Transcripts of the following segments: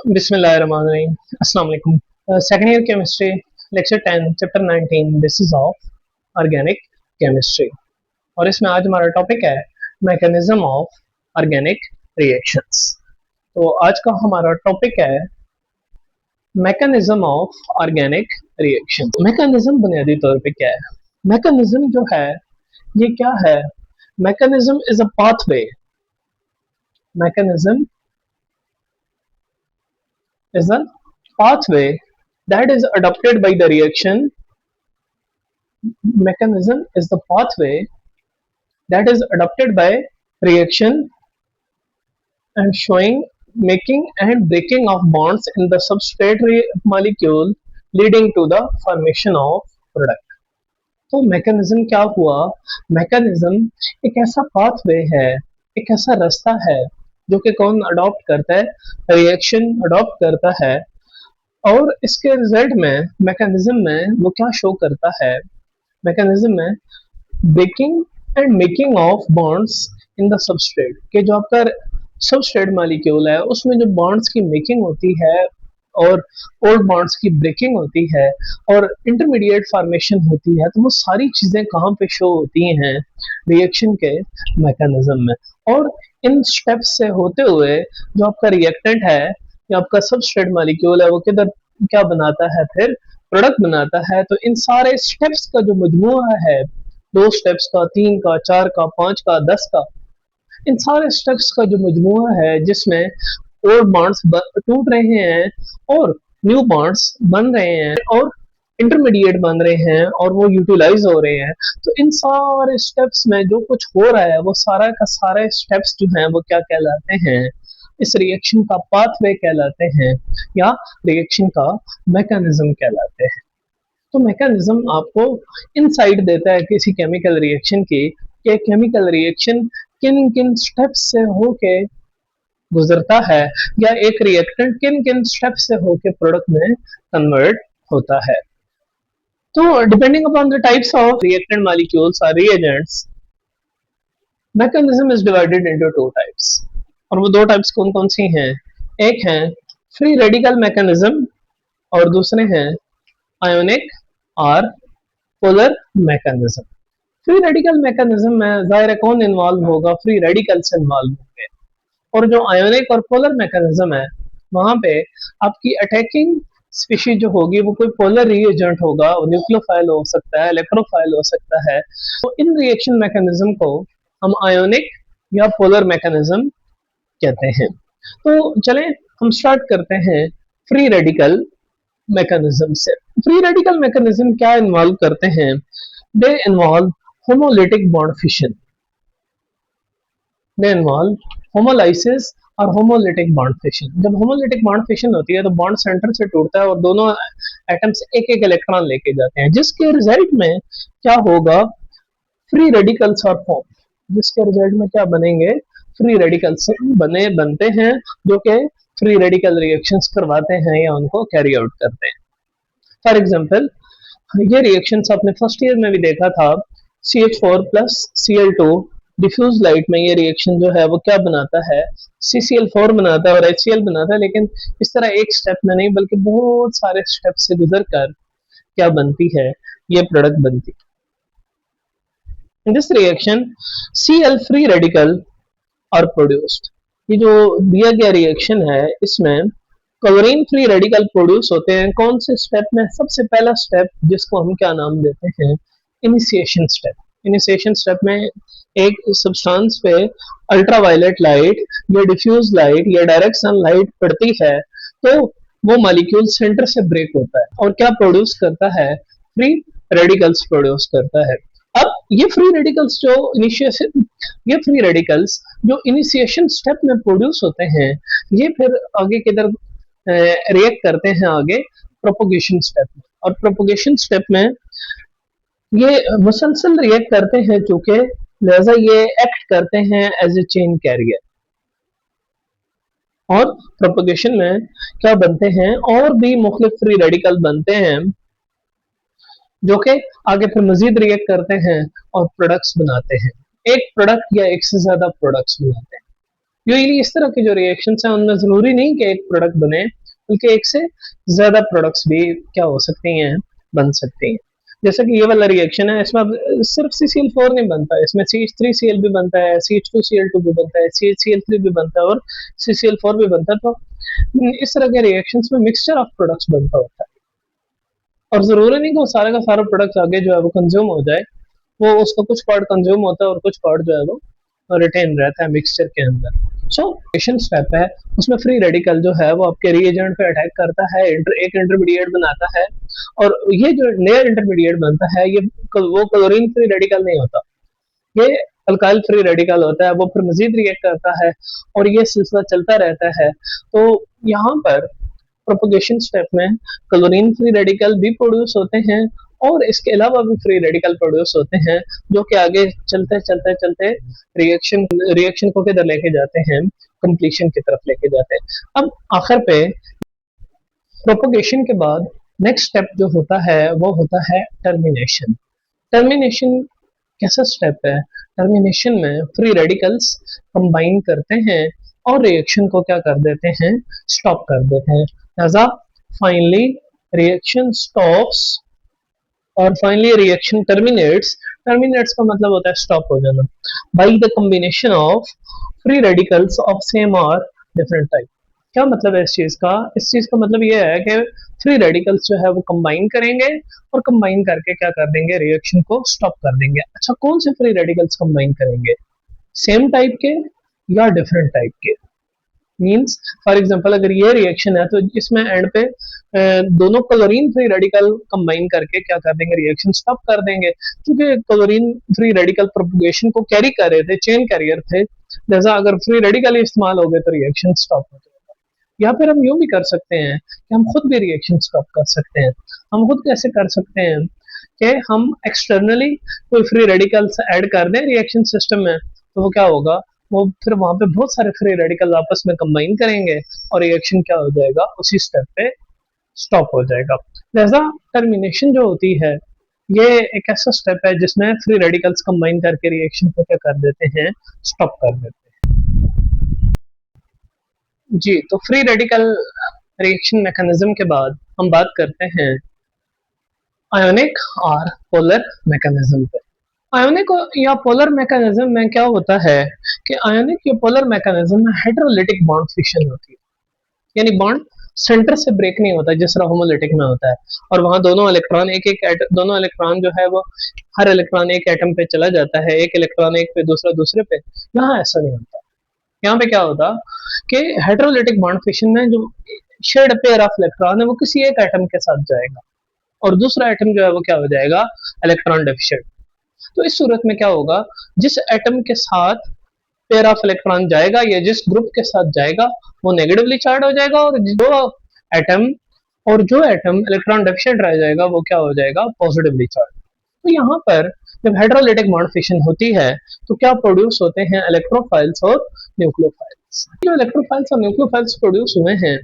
Bismillahirrahmanirrahim. Assalamu alaikum. Second year chemistry, lecture 10, chapter 19, basis of organic chemistry. और इसमें आज हमारा टॉपिक है मैकेनिज्म ऑफ ऑर्गेनिक रिएक्शंस। तो आज का हमारा टॉपिक है mechanism of organic reaction. Mechanism बुनियादी तौर पे क्या है? मैकेनिज्म जो है ये क्या है? Mechanism is a pathway. Mechanism is a pathway that is adopted by the reaction. Mechanism is the pathway that is adopted by reaction and showing making and breaking of bonds in the substrate molecule leading to the formation of product. तो mechanism क्या हुआ? Mechanism एक ऐसा pathway है, एक ऐसा रास्ता है जो कि कौन अडॉप्ट करता है? रिएक्शन अडॉप्ट करता है और इसके रिजल्ट में मैकेनिज्म में वो क्या शो करता है? मैकेनिज्म में breaking and making of bonds in the substrate के जो आपका सबस्ट्रेट मॉलिक्यूल है उसमें जो बॉन्ड्स की मेकिंग होती है और ओल्ड बॉन्ड्स की ब्रेकिंग होती है और इंटरमीडिएट फॉर्मेशन होती है, तो वो सारी चीजें कहाँ पे शो होती हैं? रिएक्शन के मैकेनिज्म में। और इन स्टेप्स से होते हुए जो आपका रिएक्टेंट है या आपका सबस्ट्रेट मॉलिक्यूल है वो किधर क्या बनाता है? फिर प्रोडक्ट बनाता है। तो इन सारे स्टेप्स का जो मजमूआ है, 2 स्टेप्स का, 3 का, 4 का, 5 का, 10 का, इन सारे स्टेप्स का जो मजमूआ है जिसमें ओल्ड बॉन्ड्स टूट रहे हैं और न्यू बॉन्ड्स बन रहे हैं और इंटरमीडिएट बन रहे हैं और वो यूटिलाइज हो रहे हैं। तो इन सारे स्टेप्स में जो कुछ हो रहा है वो सारा का सारे स्टेप्स जो हैं वो क्या कहलाते हैं? इस रिएक्शन का पाथवे कहलाते हैं या रिएक्शन का मैकेनिज्म कहलाते हैं। तो मैकेनिज्म आपको इनसाइट देता है किसी केमिकल रिएक्शन की कि केमिकल रिएक्शन किन किन स्टेप्स से होके गुजरता है या एक रिएक्टेंट किन किन स्टेप से होके प्रोडक्ट में कन्वर्ट होता है। तो depending upon the types of reactant molecules और reagents, mechanism is divided into 2 टाइप्स। और वो 2 टाइप्स कौन कौन सी हैं? एक है फ्री रेडिकल मैकेनिज्म और दूसरे हैं आयोनिक और polar mechanism. Free radical mechanism में जाहिर है कौन इन्वॉल्व होगा? फ्री रेडिकल्स इन्वॉल्व होंगे। और जो आयोनिक और पोलर मैकेनिज्म है वहां पे आपकी अटैकिंग स्पीशीज जो होगी वो कोई पोलर रिएजेंट होगा, न्यूक्लियोफाइल हो सकता है, इलेक्ट्रोफाइल हो सकता है। तो इन रिएक्शन मैकेनिज्म को हम आयोनिक या पोलर मैकेनिज्म कहते हैं। तो चलें हम स्टार्ट करते हैं फ्री रेडिकल मैकेनिज्म से। फ्री रेडिकल मैकेनिज्म क्या इन्वॉल्व करते हैं? They involve homolytic bond fission, they involve homolysis और होमोलिटिक बॉन्ड फिशन। जब होमोलिटिक बॉन्ड फिशन होती है तो बॉन्ड सेंटर से टूटता है और दोनों एटम्स एक एक इलेक्ट्रॉन लेके जाते हैं, जिसके रिजल्ट में क्या होगा? फ्री रेडिकल्स और फॉर्म। जिसके रिजल्ट में क्या बनेंगे? फ्री रेडिकल्स बनते हैं जो कि फ्री रेडिकल रिएक्शंस करवाते हैं या उनको कैरी आउट करते हैं। फॉर एग्जांपल ये रिएक्शंस आपने फर्स्ट ईयर में भी देखा था, CH4 plus Cl2 diffuse light में ये रिएक्शन जो है वो क्या बनाता है? CCl4 बनाता है और HCl बनाता है, लेकिन इस तरह एक स्टेप में नहीं बल्कि बहुत सारे स्टेप से गुजर कर क्या बनती है? ये प्रोडक्ट बनती है। In this reaction Cl free radical और प्रोड्यूस्ड। ये जो दिया गया रिएक्शन है इसमें क्लोरीन फ्री रेडिकल प्रोड्यूस होते हैं। कौन से स्टेप में? सबसे पहला स्टेप जिसको हम क्या नाम देते हैं? Initiation step. इनिशिएशन स्टेप में एक सब्सटेंस पे अल्ट्रावायलेट लाइट या डिफ्यूज लाइट या डायरेक्ट सनलाइट पड़ती है तो वो मॉलिक्यूल सेंटर से ब्रेक होता है और क्या प्रोड्यूस करता है? फ्री रेडिकल्स प्रोड्यूस करता है। अब ये फ्री रेडिकल्स जो इनिशिएशन स्टेप में प्रोड्यूस होते हैं ये फिर आगे किधर रिएक्ट करते हैं? आगे प्रोपोगेशन स्टेप में। और प्रोपोगेशन स्टेप में ये मुसलसल रिएक्ट करते हैं क्योंकि लिहाजा ये एक्ट करते हैं एज ए चेन कैरियर। और प्रोपोगेशन में क्या बनते हैं? और भी मुख्तलिफ फ्री रेडिकल बनते हैं जो कि आगे फिर मजीद रिएक्ट करते हैं और प्रोडक्ट्स बनाते हैं। एक प्रोडक्ट या एक से ज्यादा प्रोडक्ट्स बनाते हैं। यूजुअली इस तरह के जो रिएक्शंस हैं उनमें जरूरी नहीं कि एक प्रोडक्ट बने, बल्कि एक से ज्यादा प्रोडक्ट्स भी क्या हो सकती हैं, बन सकती हैं। जैसे कि ये वाला रिएक्शन है, इसमें अब सिर्फ CCl4 नहीं बनता है, इसमें CH3Cl भी बनता है, CH2Cl2 भी बनता है, CHCl3 भी बनता है और CCl4 भी बनता है। तो इस तरह के रिएक्शंस में मिक्सचर ऑफ प्रोडक्ट्स बनता होता है, और जरूरी नहीं कि वो सारा का सारा प्रोडक्ट आगे जो है वो कंज्यूम हो जाए, वो उसका कुछ पार्ट कंज्यूम होता है और कुछ पार्ट जो है वो रिटेन रहता है मिक्सचर के अंदर। सो रिएक्शन स्टेप है, उसमें फ्री रेडिकल जो है वो आपके रिएजेंट पे अटैक करता है, एक इंटरमीडिएट बनाता है, और ये जो नया इंटरमीडिएट बनता है ये वो क्लोरीन फ्री रेडिकल नहीं होता, ये अल्काइल फ्री रेडिकल होता है, वो फिर मजीद रिएक्ट करता है और ये सिलसिला चलता रहता है। तो यहाँ पर प्रोपोगेशन स्टेप में क्लोरीन फ्री रेडिकल भी प्रोड्यूस होते हैं, और इसके अलावा भी फ्री रेडिकल प्रोड्यूस होते हैं, जो कि आगे चलते चलते चलते रिएक्शन रिएक्शन को किधर लेके जाते हैं, कंप्लीशन की तरफ लेके जाते हैं। अब आखिर पे प्रोपोगेशन के बाद नेक्स्ट स्टेप जो होता है वो होता है टर्मिनेशन। टर्मिनेशन कैसा स्टेप है? टर्मिनेशन में फ्री रेडिकल्स कंबाइन करते हैं और रिएक्शन को क्या कर देते हैं, स्टॉप कर देते हैं। लिहाजा फाइनली रिएक्शन स्टॉप्स और फाइनली रिएक्शन टर्मिनेट्स। टर्मिनेट्स का मतलब होता है स्टॉप हो जाना, by the combination of free radicals of same और डिफरेंट टाइप। क्या मतलब है इस चीज का? इस चीज का मतलब ये है कि फ्री रेडिकल्स जो है वो कंबाइन करेंगे और कंबाइन करके क्या कर देंगे, रिएक्शन को स्टॉप कर देंगे। अच्छा, कौन से फ्री रेडिकल्स कंबाइन करेंगे? सेम टाइप के या डिफरेंट टाइप के? मींस फॉर एग्जांपल अगर ये रिएक्शन है तो इसमें एंड पे दोनों क्लोरीन फ्री रेडिकल कंबाइन करके क्या कर देंगे, रिएक्शन स्टॉप कर देंगे, क्योंकि क्लोरीन फ्री रेडिकल प्रोपगेशन को कैरी कर रहे थे, चेन कैरियर थे। जैसा अगर फ्री रेडिकल इस्तेमाल हो गए तो रिएक्शन स्टॉप हो जाएगा। या फिर हम यूं भी कर सकते हैं कि हम खुद भी रिएक्शन स्टॉप कर सकते हैं। हम खुद कैसे कर सकते हैं कि हम एक्सटर्नली कोई फ्री रेडिकल्स ऐड कर दें रिएक्शन सिस्टम में, तो वो क्या होगा, वो फिर वहां पे बहुत सारे फ्री रेडिकल आपस में कंबाइन करेंगे और रिएक्शन क्या हो जाएगा, उसी स्टेप पे स्टॉप हो जाएगा। लिहाजा टर्मिनेशन जो होती है ये एक ऐसा स्टेप है जिसमें फ्री रेडिकल्स कंबाइन करके रिएक्शन को क्या कर देते हैं, स्टॉप कर देते हैं। जी, तो फ्री रेडिकल रिएक्शन मैकेनिज्म के बाद हम बात करते हैं आयोनिक और पोलर मैकेनिज्म पे। आयोनिक या पोलर मैकेनिज्म में क्या होता है कि आयोनिक या पोलर मैकेनिज्म में हाइड्रोलिटिक बॉन्ड फिशन होती है, यानी बॉन्ड सेंटर से ब्रेक नहीं होता जिस तरह होमोलिटिक में होता है, और वहां दोनों इलेक्ट्रॉन दोनों इलेक्ट्रॉन जो है वो हर इलेक्ट्रॉन एक एटम पे चला जाता है, एक इलेक्ट्रॉन एक पे दूसरा दूसरे पे। यहाँ ऐसा नहीं होता। यहाँ पे क्या होता कि हाइड्रोलिटिक बॉन्ड फिशन में जो शेड पेयर ऑफ इलेक्ट्रॉन है वो किसी एक एटम के साथ जाएगा, और दूसरा एटम जो है वो क्या हो जाएगा, इलेक्ट्रॉन डेफिशिएंट। तो इस सूरत में क्या होगा, जिस एटम के साथ पेयर ऑफ इलेक्ट्रॉन जाएगा या जिस ग्रुप के साथ जाएगा वो नेगेटिवली चार्ज हो जाएगा, एटम जो एटम इलेक्ट्रॉन डेफिशिएंट रह जाएगा वो क्या हो जाएगा, पॉजिटिवली चार्ज। तो यहाँ पर जब हाइड्रोलिटिक बॉन्ड फिशन होती है तो क्या प्रोड्यूस होते हैं, इलेक्ट्रोफाइल्स और न्यूक्लियोफाइल्स। जो इलेक्ट्रोफाइल्स और न्यूक्लियोफाइल्स प्रोड्यूस हुए हैं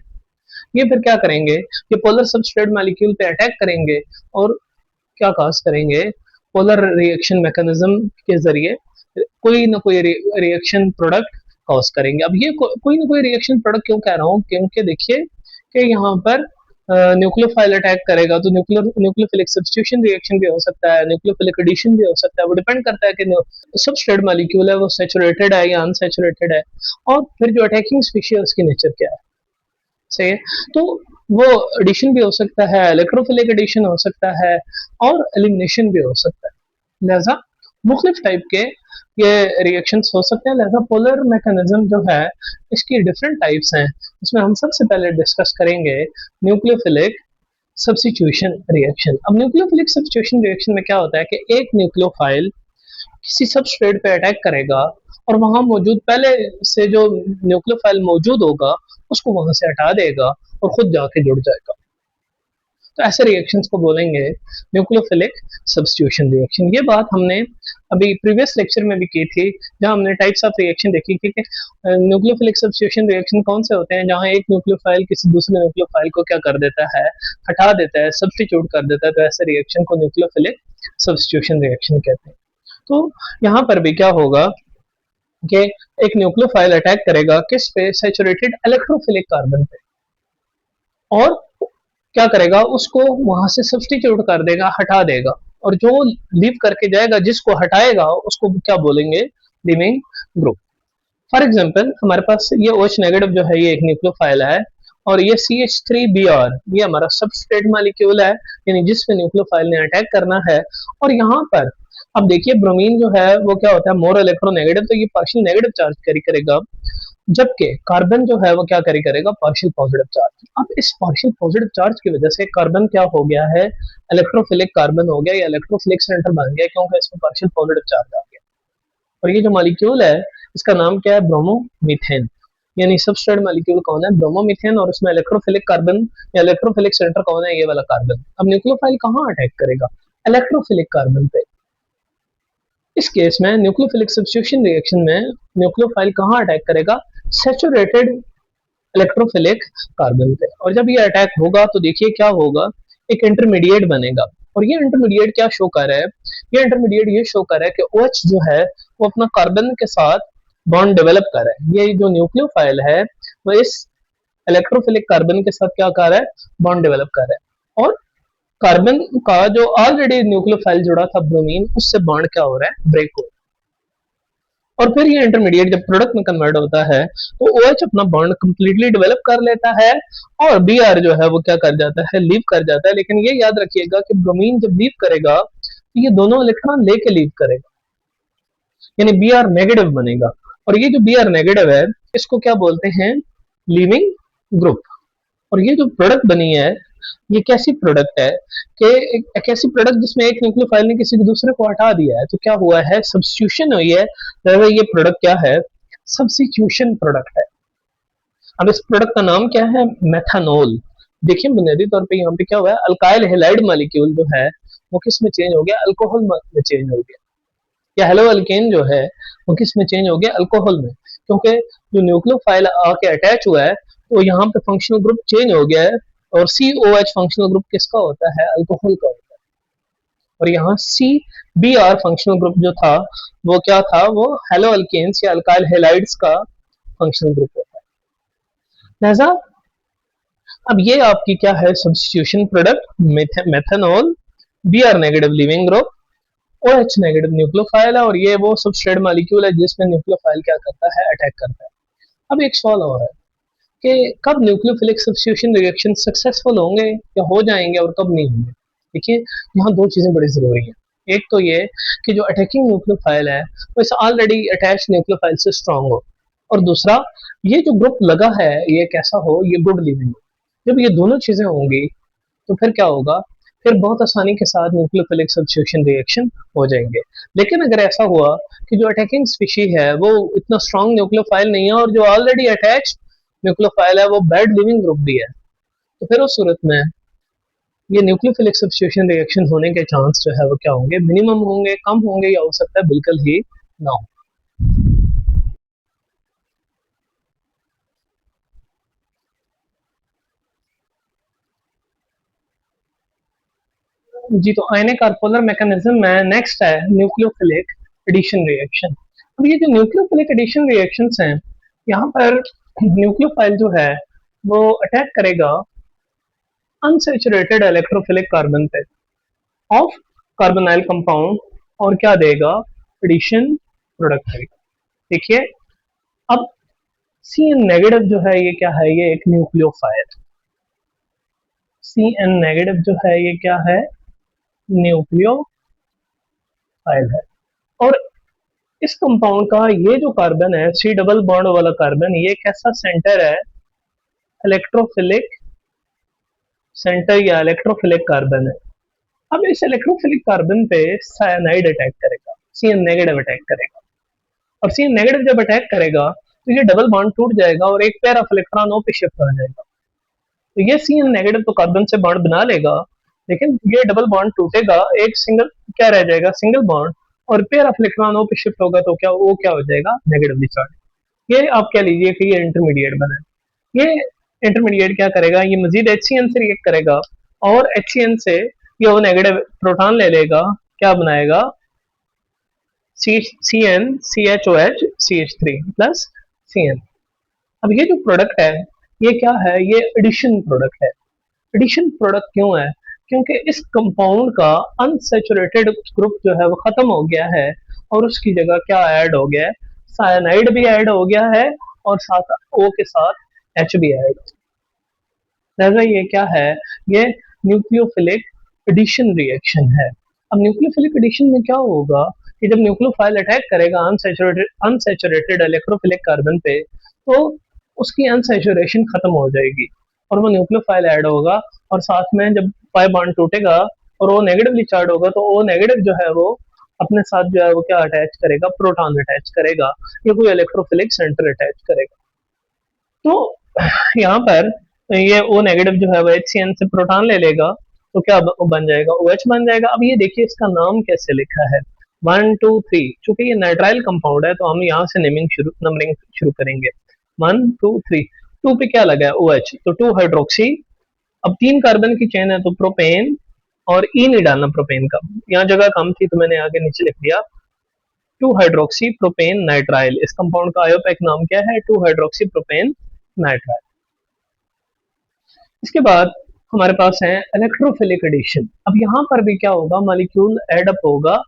ये फिर क्या करेंगे, ये पोलर सबस्ट्रेट मॉलिक्यूल पे अटैक करेंगे और क्या काज करेंगे, पोलर रिएक्शन मैकेनिज्म के जरिए कोई ना कोई रिएक्शन प्रोडक्ट कॉज करेंगे। अब ये कोई ना कोई रिएक्शन प्रोडक्ट क्यों कह रहा हूँ, क्योंकि देखिए कि यहाँ पर न्यूक्लियोफाइल अटैक करेगा तो न्यूक्लियोफिलिक सब्स्टिट्यूशन रिएक्शन भी हो सकता है, न्यूक्लियोफिलिक एडिशन भी हो सकता है। वो डिपेंड करता है कि सबस्ट्रेट मॉलिक्यूल है वो सैचुरेटेड है या अनसैचुरेटेड है, और फिर जो अटैकिंग स्पीशीज है उसकी नेचर क्या है। सही है, तो वो एडिशन भी हो सकता है, इलेक्ट्रोफिलिक एडिशन हो सकता है, और एलिमिनेशन भी हो सकता है। लिहाजा मुख्तलिफ टाइप के ये रिएक्शंस हो सकते हैं। लिहाजा पोलर मैकेनिज्म जो है इसकी डिफरेंट टाइप्स हैं। इसमें हम सबसे पहले डिस्कस करेंगे न्यूक्लियोफिलिक सब्स्टिट्यूशन रिएक्शन। अब न्यूक्लियोफिलिक सब्स्टिट्यूशन रिएक्शन में क्या होता है कि एक न्यूक्लियोफाइल किसी सबस्ट्रेट पे अटैक करेगा और वहां मौजूद पहले से जो न्यूक्लियोफाइल मौजूद होगा उसको वहां से हटा देगा और खुद जाके जुड़ जाएगा। तो ऐसे रिएक्शंस को बोलेंगे न्यूक्लियोफिलिक सब्स्टिट्यूशन रिएक्शन। ये बात हमने अभी प्रीवियस लेक्चर में भी की थी, जहां हमने टाइप्स ऑफ रिएक्शन देखी थी कि न्यूक्लियोफिलिक सब्स्टिट्यूशन रिएक्शन कौन से होते हैं, जहां एक न्यूक्लियोफाइल किसी दूसरे न्यूक्लियोफाइल को क्या कर देता है, हटा देता है, सब्स्टिट्यूट कर देता है। तो ऐसे रिएक्शन को न्यूक्लियोफिलिक सब्स्टिट्यूशन रिएक्शन कहते हैं। तो यहाँ पर भी क्या होगा कि एक न्यूक्लियोफाइल अटैक करेगा किस पे, सैचुरेटेड इलेक्ट्रोफिलिक कार्बन पे, और क्या करेगा, उसको वहां से सब्स्टिट्यूट कर देगा, हटा देगा, और जो लीव करके जाएगा, जिसको हटाएगा, उसको क्या बोलेंगे, लीविंग ग्रुप। फॉर एग्जाम्पल हमारे पास ये OH नेगेटिव जो है ये एक न्यूक्लियोफाइल है, और ये CH3Br ये हमारा सबस्ट्रेट मालिक्यूल है, यानी जिस पे न्यूक्लियोफाइल ने अटैक करना है। और यहाँ पर अब देखिए ब्रोमीन जो है वो क्या होता है, मोर इलेक्ट्रोनेगेटिव, तो ये पार्शियल नेगेटिव चार्ज कैरी करेगा, जबकि कार्बन जो है वो क्या कैरी करेगा, पार्शियल पॉजिटिव चार्ज। अब इस पार्शियल पॉजिटिव चार्ज की वजह से कार्बन क्या हो गया है, इलेक्ट्रोफिलिक कार्बन हो गया, या इलेक्ट्रोफिलिक सेंटर बन गया, क्योंकि इसमें पार्शियल पॉजिटिव चार्ज आ गया। और ये जो मॉलिक्यूल है इसका नाम क्या है, ब्रोमोमीथेन, यानी सबस्ट्रेट मॉलिक्यूल कौन है, ब्रोमोमीथेन, और उसमें इलेक्ट्रोफिलिक कार्बन या इलेक्ट्रोफिलिक सेंटर कौन है, ये वाला कार्बन। अब न्यूक्लियोफाइल कहाँ अटैक करेगा, इलेक्ट्रोफिलिक कार्बन पे। इस केस में न्यूक्लियोफिलिक सब्स्टिट्यूशन रिएक्शन में न्यूक्लियोफाइल कहाँ अटैक करेगा, सैचुरेटेड इलेक्ट्रोफिलिक कार्बन पे। और जब ये अटैक होगा तो देखिए क्या होगा, एक इंटरमीडिएट बनेगा। और ये इंटरमीडिएट क्या शो कर रहा है, ये इंटरमीडिएट ये शो कर रहा है कि OH जो है वो अपना कार्बन के साथ बॉन्ड डेवलप कर रहा है। ये जो न्यूक्लियोफाइल है वो इस इलेक्ट्रोफिलिक कार्बन के साथ क्या कर रहा है, बॉन्ड डेवलप कर रहा है। और कार्बन का जो ऑलरेडी न्यूक्लियोफाइल जुड़ा था ब्रोमीन, उससे बॉन्ड क्या हो रहा है, ब्रेक हो रहा है। और फिर ये इंटरमीडिएट जब प्रोडक्ट में कन्वर्ट होता है तो OH अपना बॉन्ड कंप्लीटली डेवलप कर लेता है, और Br जो है वो क्या कर जाता है, लीव कर जाता है। लेकिन ये याद रखिएगा कि ब्रोमीन जब लीव करेगा तो ये दोनों इलेक्ट्रॉन लेके लीव करेगा, यानी Br नेगेटिव बनेगा। और ये जो Br नेगेटिव है इसको क्या बोलते हैं, लीविंग ग्रुप। और ये जो प्रोडक्ट बनी है ये कैसी प्रोडक्ट है, कि एक ऐसी प्रोडक्ट जिसमें एक न्यूक्लियोफाइल ने किसी दूसरे को हटा दिया है, तो क्या हुआ है, सब्स्टिट्यूशन हुई है। ये प्रोडक्ट क्या है, सब्स्टिट्यूशन प्रोडक्ट है। अब इस प्रोडक्ट का नाम क्या है, मेथानॉल। देखिए बुनियादी तौर पे यहाँ पे क्या हुआ है, अल्काइल हेलाइड मॉलिक्यूल जो है वो किस में चेंज हो गया, अल्कोहल में चेंज हो गया। या हेलो अल्केन जो है वो किस में चेंज हो गया, अल्कोहल में, क्योंकि जो न्यूक्लियोफाइल आके अटैच हुआ है तो यहाँ पे फंक्शनल ग्रुप चेंज हो गया है। और COH फंक्शनल ग्रुप किसका होता है, अल्कोहल का होता है। और यहाँ CBr फंक्शनल ग्रुप जो था वो क्या था, वो हेलो अल्केन्स या अल्काइल हेलाइड्स का फंक्शनल ग्रुप होता है। लिहाजा अब ये आपकी क्या है, substitution product methanol, Br negative leaving group, OH negative nucleophile है, और ये वो सबस्ट्रेट मॉलिक्यूल है जिसमें न्यूक्लियोफाइल क्या करता है, अटैक करता है। अब एक सवाल और है कि कब न्यूक्लियोफिलिक सब्स्टिट्यूशन रिएक्शन सक्सेसफुल होंगे या हो जाएंगे, और कब नहीं होंगे। देखिए यहाँ दो चीजें बड़ी जरूरी हैं। एक तो ये कि जो अटैकिंग न्यूक्लियोफाइल है वो इस ऑलरेडी अटैच न्यूक्लियोफाइल से स्ट्रांग हो, और दूसरा ये जो ग्रुप लगा है ये कैसा हो, ये गुड लिविंग हो। जब ये दोनों चीजें होंगी तो फिर क्या होगा, फिर बहुत आसानी के साथ न्यूक्लियोफिलिक सब्स्टिट्यूशन रिएक्शन हो जाएंगे। लेकिन अगर ऐसा हुआ कि जो अटैकिंग स्पीशी है वो इतना स्ट्रांग न्यूक्लियोफाइल नहीं है, और जो ऑलरेडी अटैच न्यूक्लियोफाइल है वो बैड लिविंग ग्रुप भी है, तो फिर उस सूरत में ये न्यूक्लियोफिलिक सब्स्टिट्यूशन रिएक्शन होने के चांस जो है वो क्या होंगे, मिनिमम होंगे, कम होंगे, या हो सकता है बिल्कुल ही ना हो। जी, तो आयनिक और पोलर मैकेनिज्म में नेक्स्ट है न्यूक्लियोफिलिक एडिशन रिएक्शन। अब ये जो न्यूक्लियोफिलिक एडिशन रिएक्शंस हैं, यहाँ पर न्यूक्लियोफाइल जो है वो अटैक करेगा अनसैचुरेटेड इलेक्ट्रोफिलिक कार्बन पे ऑफ कार्बोनाइल कंपाउंड, और क्या देगा, एडिशन प्रोडक्ट देगा। देखिए अब Cn नेगेटिव जो है ये क्या है, ये एक न्यूक्लियोफाइल। Cn नेगेटिव जो है ये क्या है, न्यूक्लियोफाइल है। और इस कंपाउंड का ये जो कार्बन है, C डबल बॉन्ड वाला कार्बन, ये कैसा सेंटर है, इलेक्ट्रोफिलिक सेंटर या इलेक्ट्रोफिलिक कार्बन है। अब इस इलेक्ट्रोफिलिक कार्बन पे साइनाइड अटैक करेगा, Cn नेगेटिव अटैक करेगा। और Cn नेगेटिव जब अटैक करेगा तो ये डबल बॉन्ड टूट जाएगा और एक पेयर ऑफ इलेक्ट्रॉन ओ पे शिफ्ट हो जाएगा। तो ये Cn नेगेटिव तो कार्बन से बॉन्ड बना लेगा, लेकिन ये डबल बॉन्ड टूटेगा, एक सिंगल क्या रह जाएगा, सिंगल बॉन्ड, और पेयर ऑफ इलेक्ट्रॉन ओ पे शिफ्ट होगा तो क्या वो क्या हो जाएगा, नेगेटिवली चार्ज। ये आप क्या लीजिए कि ये इंटरमीडिएट बना है। ये इंटरमीडिएट क्या करेगा, ये मजीद HCN से रिएक्ट करेगा, और HCN से ये वो नेगेटिव प्रोटॉन ले लेगा, क्या बनाएगा, CnCHOH CH3 प्लस Cn। अब ये जो प्रोडक्ट है ये क्या है, ये एडिशन प्रोडक्ट है। एडिशन प्रोडक्ट क्यों है? क्योंकि इस कंपाउंड का अनसैचुरेटेड ग्रुप जो है वो खत्म हो गया है और उसकी जगह क्या ऐड हो गया है, साइनाइड भी ऐड हो गया है और साथ O के साथ H भी ऐड। लिहाजा ये क्या है, ये न्यूक्लियोफिलिक एडिशन रिएक्शन है। अब न्यूक्लियोफिलिक एडिशन में क्या होगा कि जब न्यूक्लियोफाइल अटैक करेगा अनसैचुरेटेड इलेक्ट्रोफिलिक कार्बन पे, तो उसकी अनसैचुरेशन खत्म हो जाएगी और वो न्यूक्लियोफाइल ऐड होगा और साथ में जब पाई बॉन्ड टूटेगा और वो नेगेटिवली चार्ज होगा तो वो नेगेटिव जो है वो अपने साथ जो है वो क्या अटैच करेगा, प्रोटॉन अटैच करेगा या कोई इलेक्ट्रोफिलिक सेंटर अटैच करेगा। तो यहाँ पर ये ओ नेगेटिव जो है वो HCN से प्रोटॉन ले लेगा तो क्या बन जाएगा, OH बन जाएगा। अब ये देखिए इसका नाम कैसे लिखा है, 1 2 3। चूंकि ये नाइट्राइल कंपाउंड है तो हम यहाँ से नंबरिंग शुरू करेंगे। 1 2 3। टू पे क्या लगा है, OH, तो 2 हाइड्रोक्सी। अब 3 कार्बन की चेन है तो प्रोपेन, और ई नहीं डालना प्रोपेन का, यहाँ जगह कम थी तो मैंने आगे नीचे लिख दिया 2 हाइड्रोक्सी प्रोपेन नाइट्राइल। इस कंपाउंड का आयोपैक नाम क्या है, 2 हाइड्रोक्सी प्रोपेन नाइट्राइल। इसके बाद हमारे पास है इलेक्ट्रोफिलिक एडिशन। अब यहाँ पर भी क्या होगा, मॉलिक्यूल एड अप होगा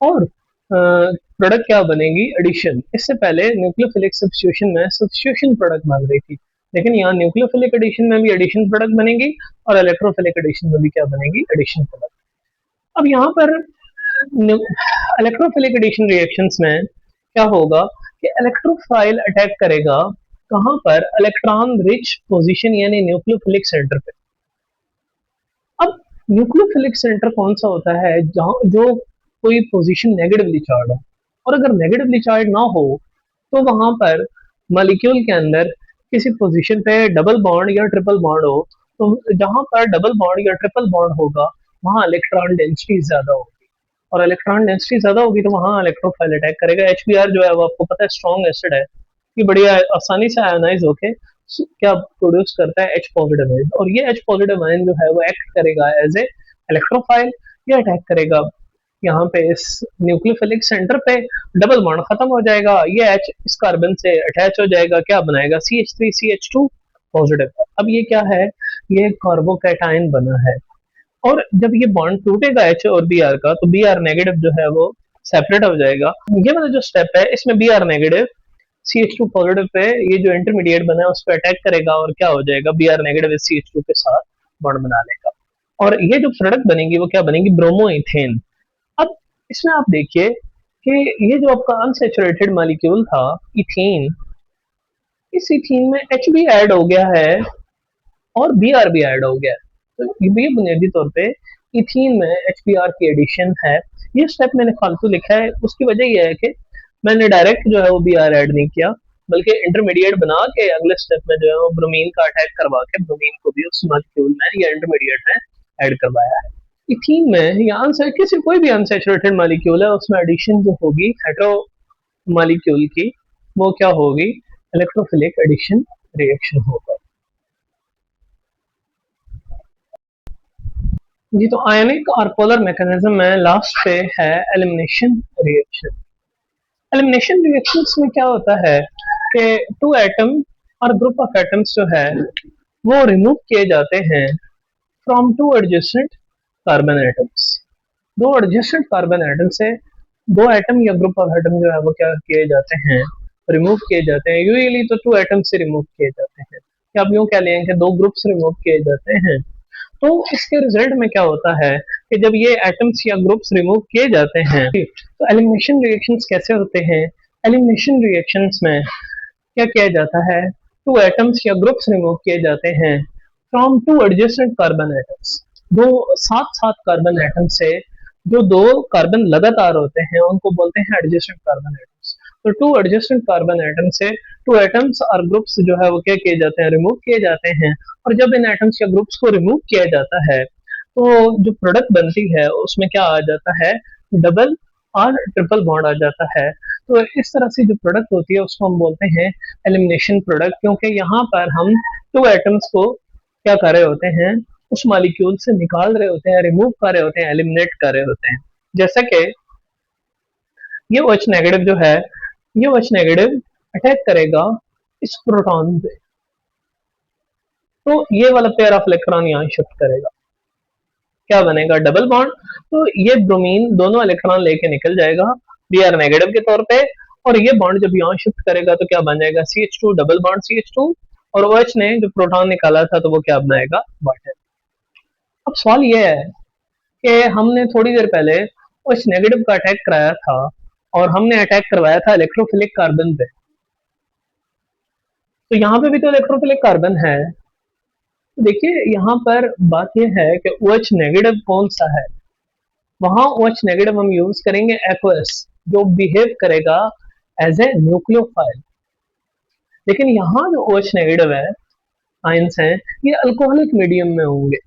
और प्रोडक्ट क्या बनेगी, एडिशन। इससे पहले न्यूक्लियोफिलिक सब्स्टिट्यूशन में सब्स्टिट्यूशन प्रोडक्ट बन रही थी, लेकिन यहाँ न्यूक्लियोफिलिक एडिशन में भी एडिशन प्रोडक्ट बनेगी और इलेक्ट्रोफिलिक एडिशन में भी क्या बनेगी, एडिशन प्रोडक्ट। अब यहाँ पर इलेक्ट्रोफिलिक एडिशन रिएक्शंस में क्या होगा कि इलेक्ट्रोफाइल अटैक करेगा कहाँ पर, इलेक्ट्रॉन रिच पोजीशन यानी न्यूक्लियोफिलिक सेंटर पे। अब न्यूक्लियोफिलिक सेंटर कौन सा होता है, जहाँ जो कोई पोजीशन नेगेटिवली चार्ज हो, और अगर नेगेटिवली चार्ज ना हो तो वहां पर मॉलिक्यूल के अंदर किसी पोजीशन पे डबल बॉन्ड या ट्रिपल बॉन्ड हो, तो जहां पर डबल बॉन्ड या ट्रिपल बॉन्ड होगा वहां इलेक्ट्रॉन डेंसिटी ज्यादा होगी, और इलेक्ट्रॉन डेंसिटी ज्यादा होगी तो वहां इलेक्ट्रोफाइल अटैक करेगा। HBr जो है वो आपको पता है स्ट्रॉन्ग एसिड है, ये बढ़िया आसानी से आयोनाइज होके क्या प्रोड्यूस करता है, H पॉजिटिव आयन, और ये H पॉजिटिव आयन जो है वो एक्ट करेगा एज ए इलेक्ट्रोफाइल। ये अटैक करेगा यहाँ पे इस न्यूक्लियोफिलिक सेंटर पे, डबल बॉन्ड खत्म हो जाएगा, ये H इस कार्बन से अटैच हो जाएगा, क्या बनाएगा, CH3CH2 पॉजिटिव। अब ये क्या है, ये कार्बोकैटायन बना है, और जब ये बॉन्ड टूटेगा H और Br का तो Br नेगेटिव जो है वो सेपरेट हो जाएगा। ये वाला जो स्टेप है इसमें Br negative CH2 positive pay ये जो इंटरमीडिएट बना है उस पर अटैक करेगा और क्या हो जाएगा, Br नेगेटिव इस CH2 के साथ बॉन्ड बना लेगा, और ये जो प्रोडक्ट बनेगी वो क्या बनेगी, ब्रोमो इथेन। अब इसमें आप देखिए कि ये जो आपका अनसैचुरेटेड मॉलिक्यूल था इथेन, इस इथेन में H भी ऐड हो गया है और Br भी ऐड हो गया है, तो ये बुनियादी तौर पे इथीन में HBr की एडिशन है। ये स्टेप मैंने फालतू लिखा है, उसकी वजह यह है कि मैंने डायरेक्ट जो है वो Br ऐड नहीं किया, बल्कि इंटरमीडिएट बना के अगले स्टेप में जो है वो ब्रोमीन का अटैक करवा के ब्रोमीन को भी उस मॉलिक्यूल में या इंटरमीडिएट में ऐड करवाया है। इथीन में या किसी कोई भी अनसैचुरेटेड मॉलिक्यूल है उसमें एडिशन जो होगी हेटेरो मॉलिक्यूल की, वो क्या होगी, इलेक्ट्रोफिलिक एडिशन रिएक्शन होगा। जी, तो आयनिक और पोलर मैकेनिज्म में लास्ट पे है एलिमिनेशन रिएक्शन। एलिमिनेशन रिएक्शंस में क्या होता है कि टू एटम और ग्रुप ऑफ एटम्स जो है वो रिमूव किए जाते हैं from two adjacent carbon atoms. दो एडजेसेंट कार्बन एटम से दो एटम या ग्रुप ऑफ एटम जो है वो क्या किए जाते हैं, रिमूव किए जाते हैं। यूजुअली तो टू एटम से रिमूव किए जाते हैं, या आप यूं कह लेंगे दो ग्रुप से रिमूव किए जाते हैं। तो इसके रिजल्ट में क्या होता है कि जब ये एटम्स या ग्रुप्स रिमूव किए जाते हैं तो एलिमिनेशन रिएक्शंस कैसे होते हैं, एलिमिनेशन रिएक्शंस में क्या किया जाता है, टू एटम्स या ग्रुप्स रिमूव किए जाते हैं from two adjacent carbon atoms. दो साथ साथ कार्बन एटम से जो दो कार्बन लगातार होते हैं उनको बोलते हैं एडजेसेंट कार्बन एटम्स। तो टू एडजेसेंट कार्बन एटम से टू एटम्स और ग्रुप्स जो है वो क्या किए जाते हैं, रिमूव किए जाते हैं। और जब इन एटम्स या ग्रुप्स को रिमूव किया जाता है तो जो प्रोडक्ट बनती है उसमें क्या आ जाता है, डबल और ट्रिपल बॉन्ड आ जाता है। तो इस तरह से जो प्रोडक्ट होती है उसको हम बोलते हैं एलिमिनेशन प्रोडक्ट, क्योंकि यहाँ पर हम टू एटम्स को क्या कर रहे होते हैं, उस मॉलिक्यूल से निकाल रहे होते हैं, रिमूव कर रहे होते हैं, एलिमिनेट कर रहे होते हैं। जैसा कि ये OH नेगेटिव जो है, ये OH नेगेटिव अटैक करेगा इस प्रोटॉन पे, तो ये वाला पेयर ऑफ इलेक्ट्रॉन यहाँ शिफ्ट करेगा, क्या बनेगा डबल बॉन्ड। तो ये ब्रोमीन दोनों इलेक्ट्रॉन लेके निकल जाएगा Br नेगेटिव के तौर पे, और ये बॉन्ड जब यहाँ शिफ्ट करेगा तो क्या बन जाएगा CH2 डबल बॉन्ड CH2, और OH ने जो प्रोटॉन निकाला था तो वो क्या बनाएगा वाटर। अब सवाल ये है कि हमने थोड़ी देर पहले OH नेगेटिव का अटैक कराया था, और हमने अटैक करवाया था इलेक्ट्रोफिलिक कार्बन पे, तो यहाँ पे भी तो इलेक्ट्रोफिलिक कार्बन है। तो देखिए यहाँ पर बात यह है कि OH नेगेटिव कौन सा है, वहां OH नेगेटिव हम यूज करेंगे एक्वस, जो बिहेव करेगा एज ए न्यूक्लियोफाइल। लेकिन यहाँ जो OH नेगेटिव है, आयंस हैं, ये अल्कोहलिक मीडियम में होंगे।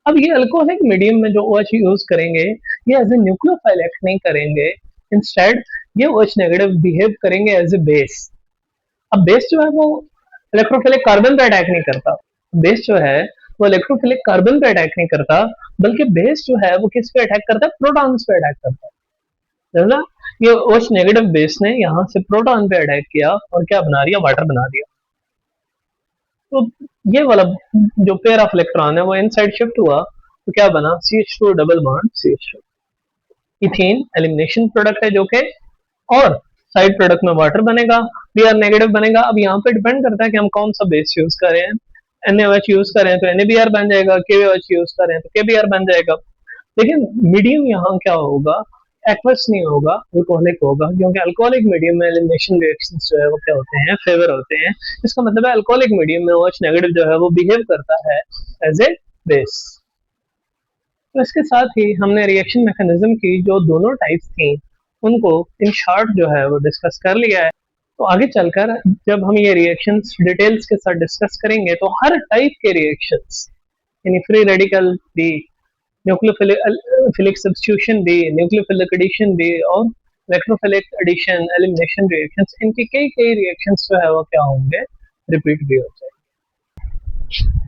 अब ये अल्कोहलिक मीडियम में जो OH यूज करेंगे, ये एज ए न्यूक्लियोफाइल एक्ट नहीं करेंगे, इंस्टेड ये OH नेगेटिव बिहेव करेंगे एज ए बेस। अब बेस जो है वो इलेक्ट्रोफिलिक कार्बन पे अटैक नहीं करता, बेस जो है वो इलेक्ट्रोफिलिक कार्बन पे अटैक नहीं करता, बल्कि बेस जो है वो किस पे अटैक करता है, प्रोटॉन्स पे अटैक करता है ना। ये OH नेगेटिव बेस ने यहाँ से प्रोटॉन पे अटैक किया और क्या बना दिया, वाटर बना दिया। तो ये वाला जो पेयर ऑफ इलेक्ट्रॉन है वो इनसाइड शिफ्ट हुआ, तो क्या बना CH2 double bond CH2। Ethane elimination product है जो कि, और साइड प्रोडक्ट में वाटर बनेगा, Br नेगेटिव बनेगा। अब यहाँ पे डिपेंड करता है कि हम कौन सा बेस यूज कर रहे हैं, NaOH यूज कर रहे हैं तो NaBr बन जाएगा, KOH यूज कर रहे हैं तो KBr बन जाएगा। लेकिन मीडियम यहाँ क्या होगा, एक्वस नहीं होगा, अल्कोहलिक होगा, क्योंकि अल्कोहलिक मीडियम में एलिमिनेशन रिएक्शंस जो है वो क्या होते हैं, फेवर होते हैं। इसका मतलब है अल्कोहलिक मीडियम में OH नेगेटिव जो है वो बिहेव करता है एज ए बेस। तो इसके साथ ही हमने रिएक्शन मैकेनिज्म की जो दोनों टाइप्स थी उनको इन शॉर्ट जो है वो डिस्कस कर लिया है। तो आगे चलकर जब हम ये रिएक्शंस डिटेल्स के साथ डिस्कस करेंगे तो हर टाइप के रिएक्शंस, यानी फ्री रेडिकल भी, न्यूक्लियोफिलिक सब्स्टिट्यूशन भी, न्यूक्लियोफिलिक एडिशन भी, और इलेक्ट्रोफिलिक एडिशन, एलिमिनेशन रिएक्शंस, इनके कई कई रिएक्शंस जो है वो क्या होंगे, रिपीट भी हो जाएंगे।